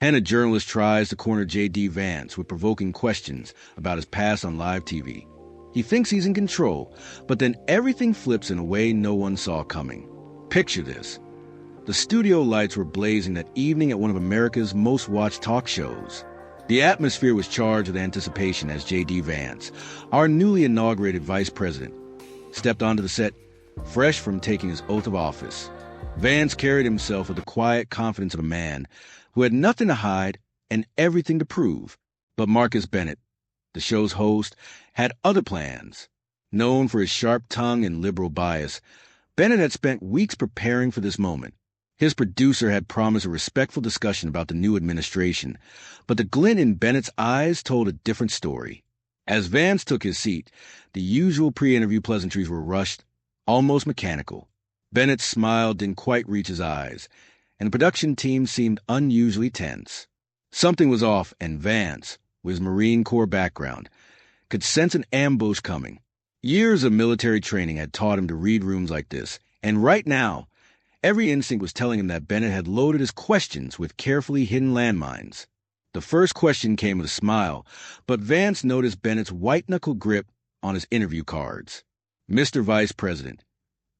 And a journalist tries to corner JDVance with provoking questions about his past on live TV. He thinks he's in control, but then everything flips in a way no one saw coming. Picture this. The studio lights were blazing that evening at one of America's most watched talk shows. The atmosphere was charged with anticipation as JDVance, our newly inaugurated vice president, stepped onto the set, fresh from taking his oath of office. Vance carried himself with the quiet confidence of a man who had nothing to hide and everything to prove. But Marcus Bennett, the show's host, had other plans. Known for his sharp tongue and liberal bias, Bennett had spent weeks preparing for this moment. His producer had promised a respectful discussion about the new administration, but the glint in Bennett's eyes told a different story. As Vance took his seat, the usual pre-interview pleasantries were rushed, almost mechanical. Bennett's smile didn't quite reach his eyes, and the production team seemed unusually tense. Something was off, and Vance, with his Marine Corps background, could sense an ambush coming. Years of military training had taught him to read rooms like this, and right now, every instinct was telling him that Bennett had loaded his questions with carefully hidden landmines. The first question came with a smile, but Vance noticed Bennett's white-knuckle grip on his interview cards. "Mr. Vice President,"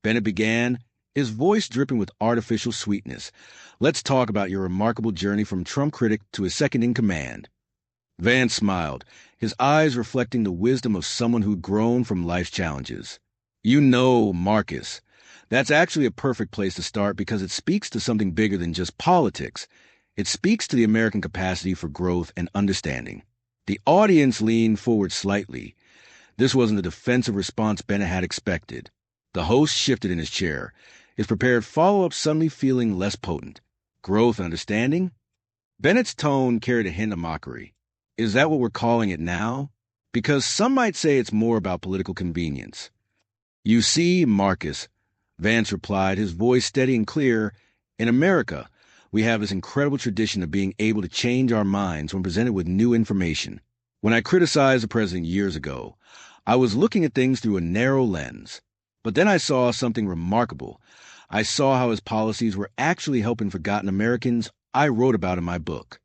Bennett began, his voice dripping with artificial sweetness. "Let's talk about your remarkable journey from Trump critic to his second-in-command." Vance smiled, his eyes reflecting the wisdom of someone who'd grown from life's challenges. "You know, Marcus, that's actually a perfect place to start because it speaks to something bigger than just politics. It speaks to the American capacity for growth and understanding." The audience leaned forward slightly. This wasn't the defensive response Bennett had expected. The host shifted in his chair, his prepared follow-up suddenly feeling less potent. "Growth and understanding?" Bennett's tone carried a hint of mockery. "Is that what we're calling it now? Because some might say it's more about political convenience." "You see, Marcus," Vance replied, his voice steady and clear, "in America, we have this incredible tradition of being able to change our minds when presented with new information. When I criticized the president years ago, I was looking at things through a narrow lens. But then I saw something remarkable. I saw how his policies were actually helping forgotten Americans I wrote about in my book."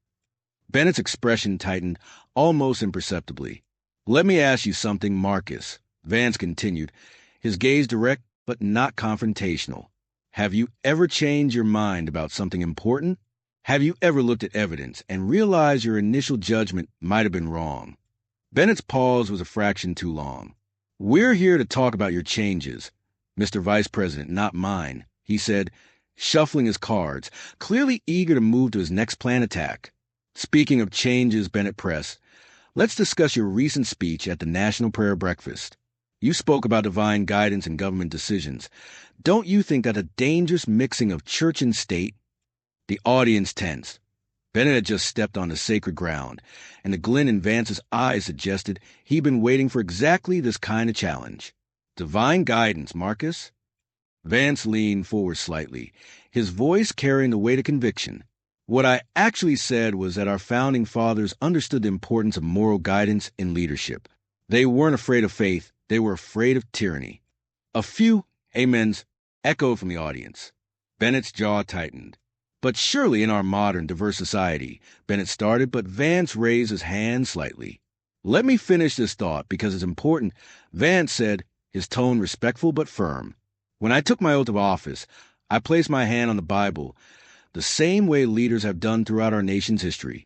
Bennett's expression tightened almost imperceptibly. "Let me ask you something, Marcus," Vance continued, his gaze direct but not confrontational. "Have you ever changed your mind about something important? Have you ever looked at evidence and realized your initial judgment might have been wrong?" Bennett's pause was a fraction too long. "We're here to talk about your changes, Mr. Vice President, not mine," he said, shuffling his cards, clearly eager to move to his next planned attack. "Speaking of changes," Bennett pressed, "let's discuss your recent speech at the National Prayer Breakfast. You spoke about divine guidance and government decisions. Don't you think that a dangerous mixing of church and state?" The audience tensed. Bennett had just stepped onto sacred ground, and the glint in Vance's eyes suggested he'd been waiting for exactly this kind of challenge. "Divine guidance, Marcus?" Vance leaned forward slightly, his voice carrying the weight of conviction. "What I actually said was that our founding fathers understood the importance of moral guidance in leadership. They weren't afraid of faith, they were afraid of tyranny." A few amens echoed from the audience. Bennett's jaw tightened. "But surely in our modern, diverse society," Bennett started, but Vance raised his hand slightly. "Let me finish this thought because it's important," Vance said, his tone respectful but firm. "When I took my oath of office, I placed my hand on the Bible the same way leaders have done throughout our nation's history.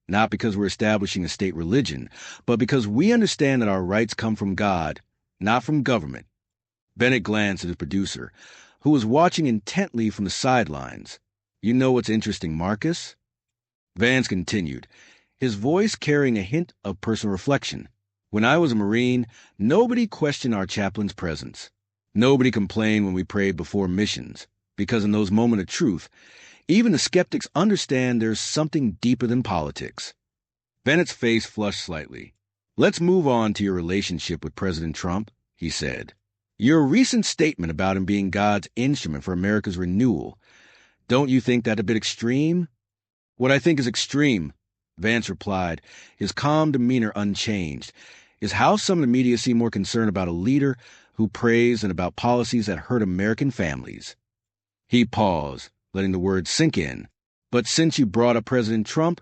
Not because we're establishing a state religion, but because we understand that our rights come from God, not from government." Bennett glanced at his producer, who was watching intently from the sidelines. "You know what's interesting, Marcus?" Vance continued, his voice carrying a hint of personal reflection. "When I was a Marine, nobody questioned our chaplain's presence. Nobody complained when we prayed before missions, because in those moments of truth, even the skeptics understand there's something deeper than politics." Bennett's face flushed slightly. "Let's move on to your relationship with President Trump," he said. "Your recent statement about him being God's instrument for America's renewal, don't you think that a bit extreme?" "What I think is extreme," Vance replied, his calm demeanor unchanged, "is how some of the media seem more concerned about a leader who prays than about policies that hurt American families." He paused, letting the words sink in. But since you brought up President Trump,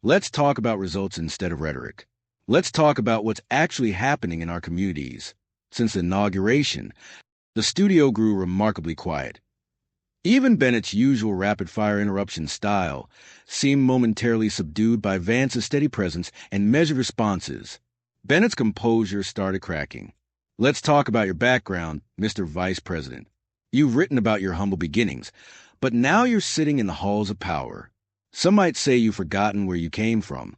let's talk about results instead of rhetoric. Let's talk about what's actually happening in our communities. Since the inauguration, the studio grew remarkably quiet. Even Bennett's usual rapid-fire interruption style seemed momentarily subdued by Vance's steady presence and measured responses. Bennett's composure started cracking. Let's talk about your background, Mr. Vice President. You've written about your humble beginnings, but now you're sitting in the halls of power. Some might say you've forgotten where you came from.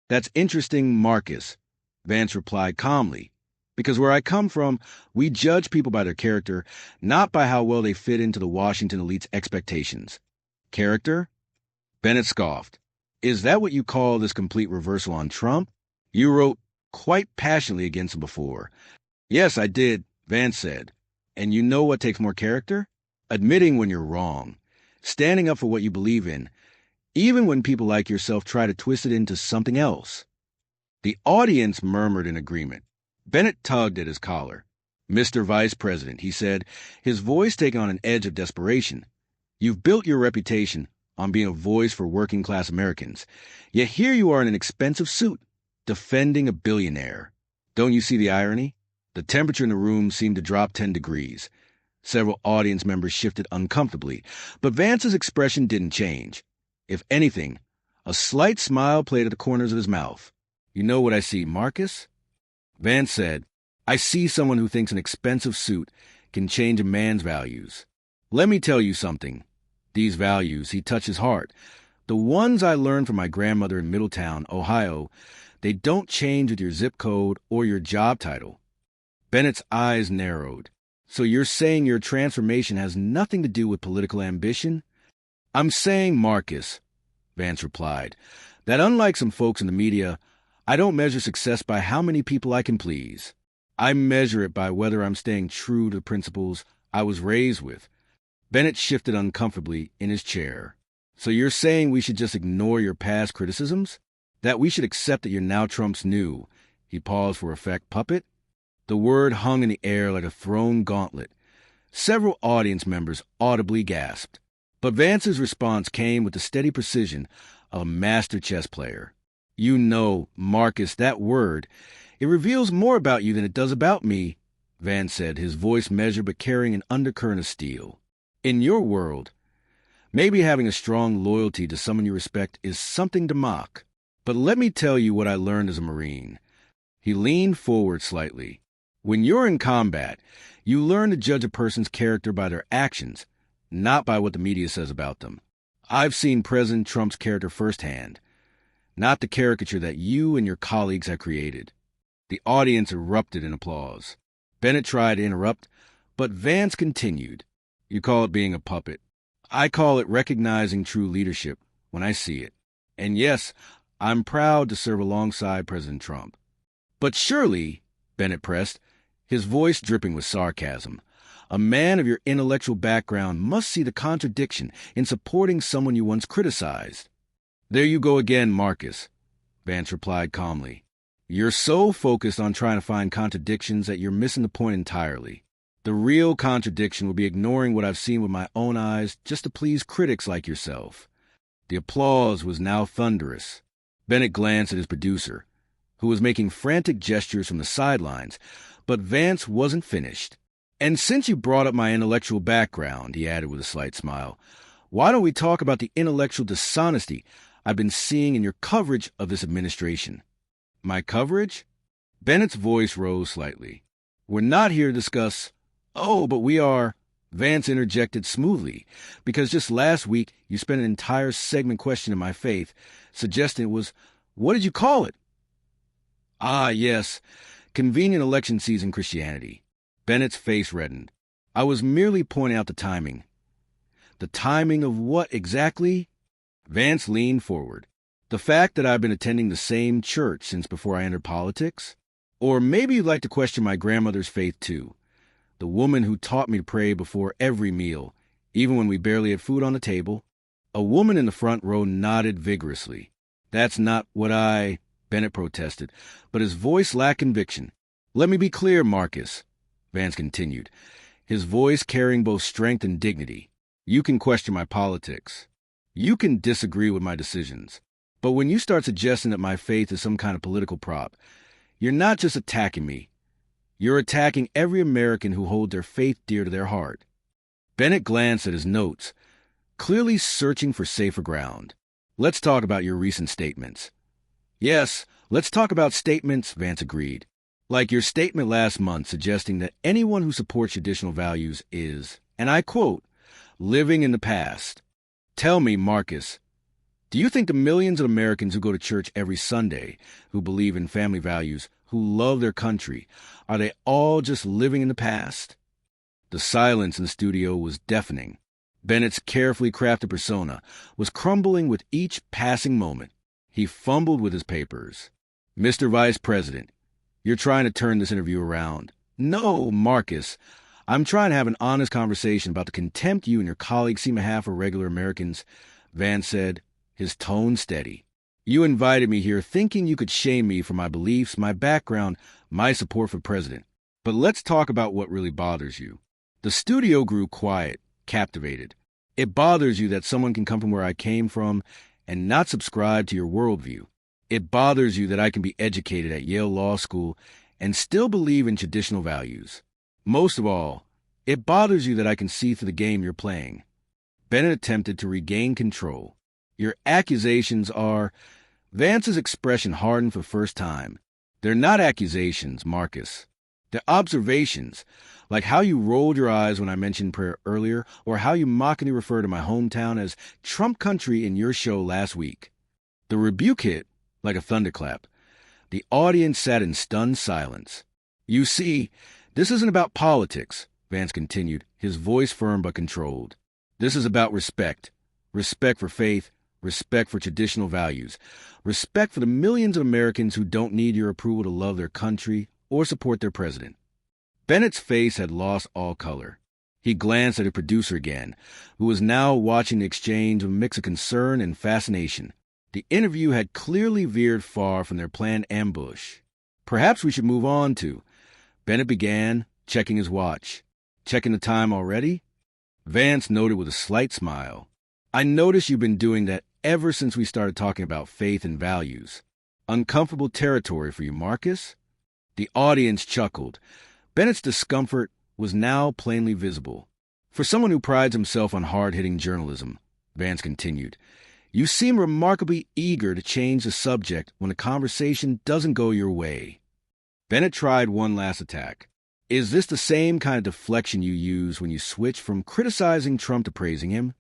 That's interesting, Marcus, Vance replied calmly. Because where I come from, we judge people by their character, not by how well they fit into the Washington elite's expectations. Character? Bennett scoffed. Is that what you call this complete reversal on Trump? You wrote quite passionately against him before. Yes, I did, Vance said. And you know what takes more character? Admitting when you're wrong. Standing up for what you believe in, even when people like yourself try to twist it into something else. The audience murmured in agreement. Bennett tugged at his collar. Mr. Vice President, he said, his voice taking on an edge of desperation. You've built your reputation on being a voice for working-class Americans. Yet here you are in an expensive suit, defending a billionaire. Don't you see the irony? The temperature in the room seemed to drop 10 degrees. Several audience members shifted uncomfortably, but Vance's expression didn't change. If anything, a slight smile played at the corners of his mouth. You know what I see, Marcus? Vance said, I see someone who thinks an expensive suit can change a man's values. Let me tell you something. These values, he touched his heart. The ones I learned from my grandmother in Middletown, Ohio, they don't change with your zip code or your job title. Bennett's eyes narrowed. So you're saying your transformation has nothing to do with political ambition? I'm saying, Marcus, Vance replied, that unlike some folks in the media, I don't measure success by how many people I can please. I measure it by whether I'm staying true to the principles I was raised with. Bennett shifted uncomfortably in his chair. So you're saying we should just ignore your past criticisms? That we should accept that you're now Trump's new, he paused for effect, puppet? The word hung in the air like a thrown gauntlet. Several audience members audibly gasped. But Vance's response came with the steady precision of a master chess player. You know, Marcus, that word, it reveals more about you than it does about me, Vance said, his voice measured but carrying an undercurrent of steel. In your world, maybe having a strong loyalty to someone you respect is something to mock. But let me tell you what I learned as a Marine. He leaned forward slightly. When you're in combat, you learn to judge a person's character by their actions, not by what the media says about them. I've seen President Trump's character firsthand, not the caricature that you and your colleagues have created. The audience erupted in applause. Bennett tried to interrupt, but Vance continued. You call it being a puppet. I call it recognizing true leadership when I see it. And yes, I'm proud to serve alongside President Trump. But surely, Bennett pressed, his voice dripping with sarcasm, a man of your intellectual background must see the contradiction in supporting someone you once criticized. There you go again, Marcus, Vance replied calmly. You're so focused on trying to find contradictions that you're missing the point entirely. The real contradiction would be ignoring what I've seen with my own eyes just to please critics like yourself. The applause was now thunderous. Bennett glanced at his producer, who was making frantic gestures from the sidelines, but Vance wasn't finished. And since you brought up my intellectual background, he added with a slight smile, why don't we talk about the intellectual dishonesty I've been seeing in your coverage of this administration? My coverage? Bennett's voice rose slightly. We're not here to discuss, but we are, Vance interjected smoothly, because just last week you spent an entire segment questioning my faith, suggesting it was, what did you call it? Ah, yes, convenient election season Christianity. Bennett's face reddened. I was merely pointing out the timing. The timing of what exactly? Vance leaned forward. The fact that I've been attending the same church since before I entered politics? Or maybe you'd like to question my grandmother's faith too. The woman who taught me to pray before every meal, even when we barely had food on the table. A woman in the front row nodded vigorously. That's not what Bennett protested, but his voice lacked conviction. Let me be clear, Marcus, Vance continued, his voice carrying both strength and dignity. You can question my politics. You can disagree with my decisions, but when you start suggesting that my faith is some kind of political prop, you're not just attacking me. You're attacking every American who holds their faith dear to their heart. Bennett glanced at his notes, clearly searching for safer ground. Let's talk about your recent statements. Yes, let's talk about statements, Vance agreed. Like your statement last month suggesting that anyone who supports traditional values is, and I quote, living in the past. Tell me, Marcus, do you think the millions of Americans who go to church every Sunday, who believe in family values, who love their country, are they all just living in the past? The silence in the studio was deafening. Bennett's carefully crafted persona was crumbling with each passing moment. He fumbled with his papers. Mr. Vice President, you're trying to turn this interview around. No, Marcus. I'm trying to have an honest conversation about the contempt you and your colleagues seem to have for regular Americans, Vance said, his tone steady. You invited me here thinking you could shame me for my beliefs, my background, my support for president. But let's talk about what really bothers you. The studio grew quiet, captivated. It bothers you that someone can come from where I came from and not subscribe to your worldview. It bothers you that I can be educated at Yale Law School and still believe in traditional values. Most of all, it bothers you that I can see through the game you're playing. Bennett attempted to regain control. Your accusations are... Vance's expression hardened for the first time. They're not accusations, Marcus. They're observations, like how you rolled your eyes when I mentioned prayer earlier, or how you mockingly refer to my hometown as Trump country in your show last week. The rebuke hit like a thunderclap. The audience sat in stunned silence. You see, this isn't about politics, Vance continued, his voice firm but controlled. This is about respect. Respect for faith, respect for traditional values, respect for the millions of Americans who don't need your approval to love their country or support their president. Bennett's face had lost all color. He glanced at a producer again, who was now watching the exchange with a mix of concern and fascination. The interview had clearly veered far from their planned ambush. Perhaps we should move on to... Bennett began, checking his watch. Checking the time already? Vance noted with a slight smile. I notice you've been doing that ever since we started talking about faith and values. Uncomfortable territory for you, Marcus? The audience chuckled. Bennett's discomfort was now plainly visible. For someone who prides himself on hard-hitting journalism, Vance continued, you seem remarkably eager to change the subject when the conversation doesn't go your way. Bennett tried one last attack. Is this the same kind of deflection you use when you switch from criticizing Trump to praising him?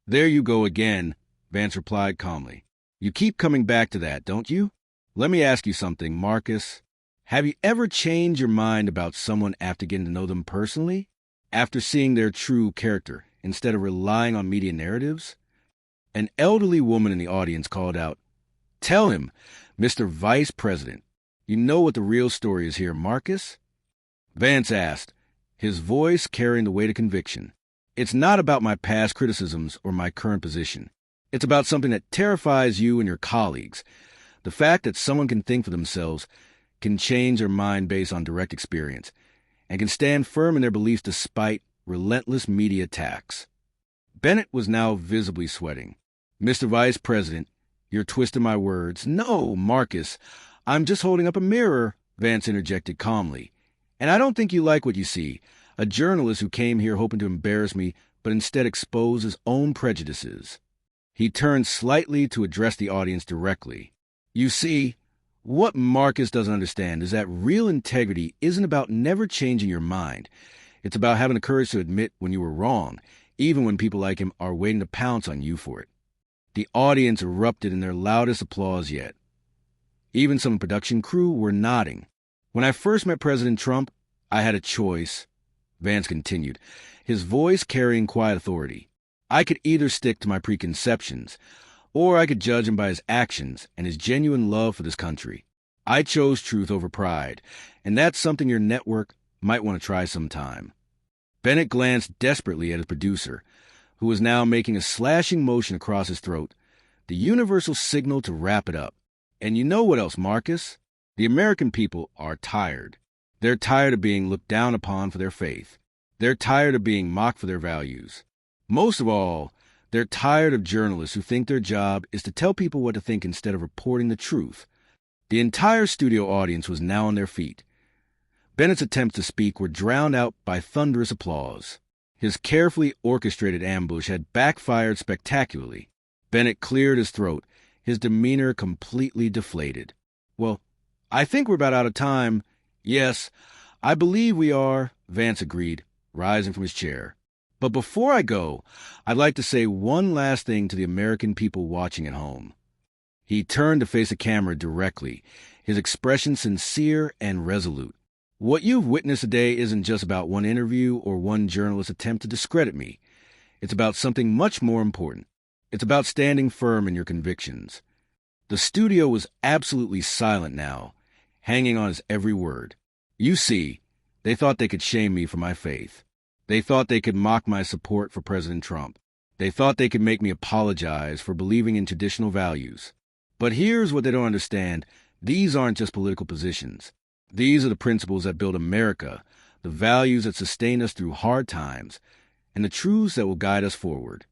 There you go again, Vance replied calmly. You keep coming back to that, don't you? Let me ask you something, Marcus. Have you ever changed your mind about someone after getting to know them personally? After seeing their true character, instead of relying on media narratives? An elderly woman in the audience called out, Tell him, Mr. Vice President. You know what the real story is here, Marcus? Vance asked, his voice carrying the weight of conviction. It's not about my past criticisms or my current position. It's about something that terrifies you and your colleagues. The fact that someone can think for themselves, can change their mind based on direct experience, and can stand firm in their beliefs despite relentless media attacks. Bennett was now visibly sweating. Mr. Vice President, you're twisting my words. No, Marcus, I'm just holding up a mirror, Vance interjected calmly. And I don't think you like what you see. A journalist who came here hoping to embarrass me, but instead expose his own prejudices. He turned slightly to address the audience directly. You see, what Marcus doesn't understand is that real integrity isn't about never changing your mind. It's about having the courage to admit when you were wrong, even when people like him are waiting to pounce on you for it. The audience erupted in their loudest applause yet. Even some production crew were nodding. When I first met President Trump, I had a choice, Vance continued, his voice carrying quiet authority. I could either stick to my preconceptions, or I could judge him by his actions and his genuine love for this country. I chose truth over pride, and that's something your network might want to try sometime. Bennett glanced desperately at his producer, who was now making a slashing motion across his throat, the universal signal to wrap it up. And you know what else, Marcus? The American people are tired. They're tired of being looked down upon for their faith. They're tired of being mocked for their values. Most of all, They're tired of journalists who think their job is to tell people what to think instead of reporting the truth. The entire studio audience was now on their feet. Bennett's attempts to speak were drowned out by thunderous applause. His carefully orchestrated ambush had backfired spectacularly. Bennett cleared his throat, his demeanor completely deflated. "Well, I think we're about out of time." "Yes, I believe we are," Vance agreed, rising from his chair. "But before I go, I'd like to say one last thing to the American people watching at home." He turned to face the camera directly, his expression sincere and resolute. "What you've witnessed today isn't just about one interview or one journalist's attempt to discredit me. It's about something much more important. It's about standing firm in your convictions." The studio was absolutely silent now, hanging on his every word. "You see, they thought they could shame me for my faith. They thought they could mock my support for President Trump. They thought they could make me apologize for believing in traditional values. But here's what they don't understand. These aren't just political positions. These are the principles that build America, the values that sustain us through hard times, and the truths that will guide us forward."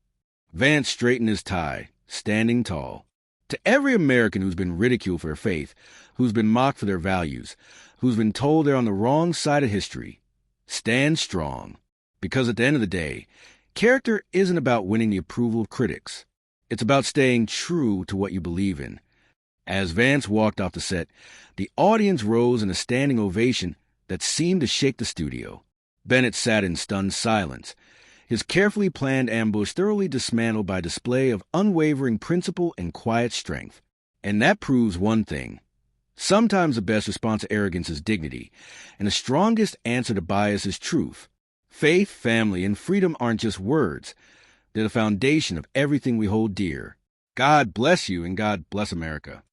Vance straightened his tie, standing tall. "To every American who's been ridiculed for their faith, who's been mocked for their values, who's been told they're on the wrong side of history, stand strong. Because at the end of the day, character isn't about winning the approval of critics. It's about staying true to what you believe in." As Vance walked off the set, the audience rose in a standing ovation that seemed to shake the studio. Bennett sat in stunned silence, his carefully planned ambush thoroughly dismantled by a display of unwavering principle and quiet strength. And that proves one thing. Sometimes the best response to arrogance is dignity, and the strongest answer to bias is truth. Faith, family, and freedom aren't just words. They're the foundation of everything we hold dear. God bless you, and God bless America.